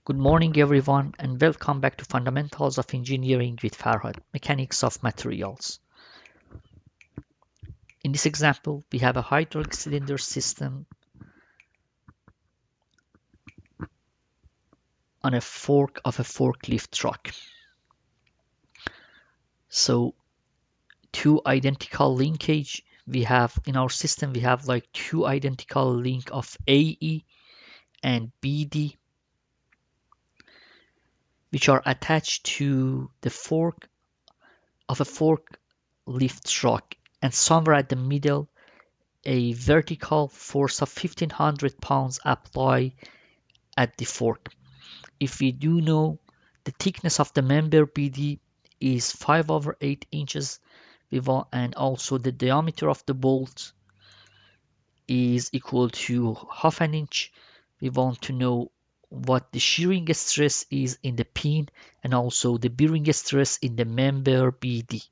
Good morning, everyone, and welcome back to Fundamentals of Engineering with Farhad, Mechanics of Materials. In this example, we have a hydraulic cylinder system on a fork of a forklift truck. So, two identical linkage we have in our system. We have like two identical link of AE and BD, which are attached to the fork of a forklift truck, and somewhere at the middle a vertical force of 1500 pounds apply at the fork. If we do know the thickness of the member BD is 5/8 inches, and also the diameter of the bolt is equal to half an inch. We want to know what the shearing stress is in the pin and also the bearing stress in the member BD.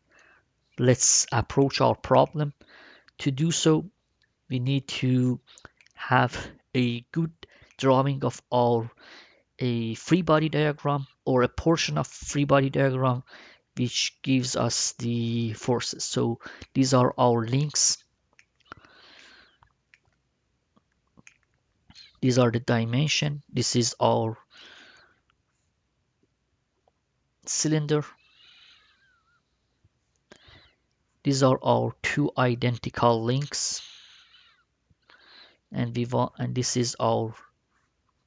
Let's approach our problem. To do so, we need to have a good drawing of our a free body diagram or a portion of free body diagram which gives us the forces. So these are our links. These are the dimension. This is our cylinder. These are our two identical links, and this is our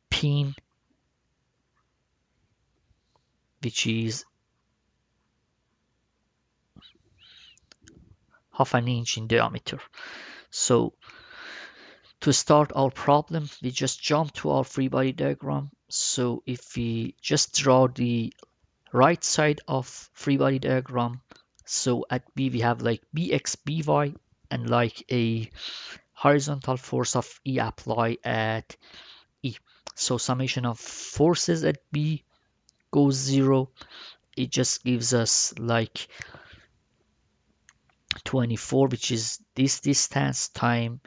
pin, which is half an inch in diameter. So to start our problem, we just jump to our free body diagram. So if we just draw the right side of free body diagram, so at B we have like Bx, By, and like a horizontal force of E apply at E. So summation of forces at B goes 0. It just gives us like 24, which is this distance, time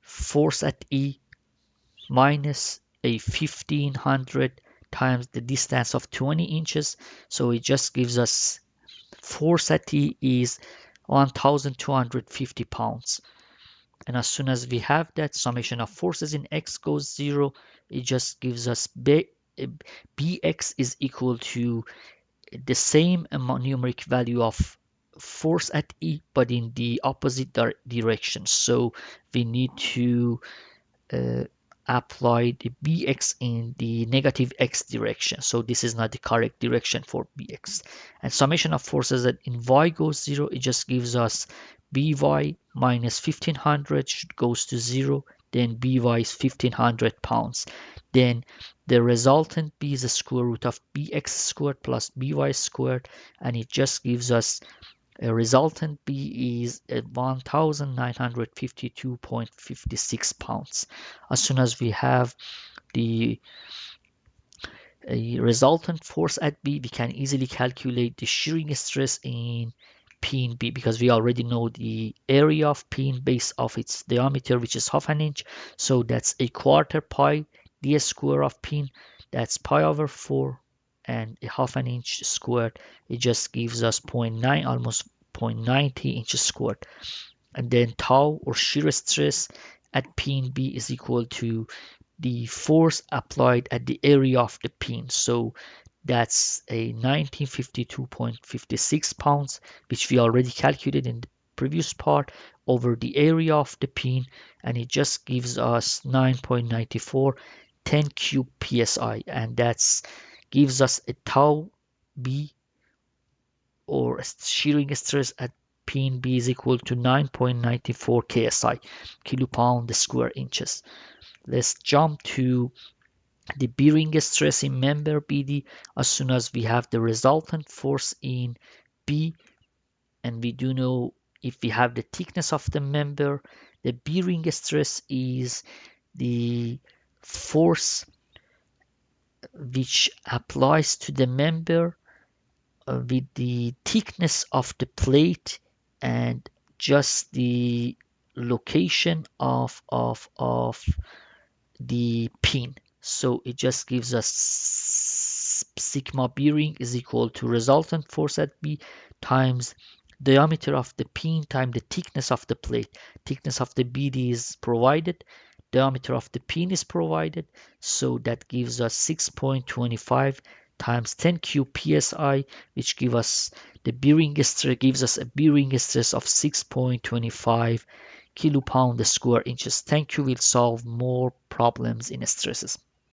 force at E minus a 1500 times the distance of 20 inches. So it just gives us force at E is 1250 pounds. And as soon as we have that, summation of forces in X goes 0. It just gives us Bx is equal to the same numeric value of force at E, but in the opposite direction. So we need to uh, apply the bx in the negative x direction. So this is not the correct direction for bx. And summation of forces that in y goes 0, it just gives us by minus 1500 goes to 0. Then by is 1500 pounds. Then the resultant b is the square root of bx squared plus by squared, and it just gives us a resultant B is at 1952.56 pounds. As soon as we have the resultant force at B, we can easily calculate the shearing stress in pin B, because we already know the area of pin base of its diameter, which is half an inch. So that's a quarter pi d square of pin. That's pi over 4, and a half an inch squared. It just gives us zero point 0.9, almost 0.90 inches squared. And then tau, or shear stress at pin B, is equal to the force applied at the area of the pin. So that's a 1952.56 pounds, which we already calculated in the previous part, over the area of the pin, and it just gives us 9.94 10 cube psi, and that's gives us a tau B, or shearing stress at pin B, is equal to 9.94 ksi, kilopound square inches. Let's jump to the bearing stress in member BD. As soon as we have the resultant force in B, and we do know if we have the thickness of the member, the bearing stress is the force which applies to the member with the thickness of the plate and just the location of the pin. So it just gives us sigma bearing is equal to resultant force at B times diameter of the pin times the thickness of the plate. Thickness of the BD is provided, diameter of the pin is provided, so that gives us 6.25 times 10 cube psi, which gives us the bearing stress, gives us a bearing stress of 6.25 kilopound square inches. Thank you. We'll solve more problems in stresses.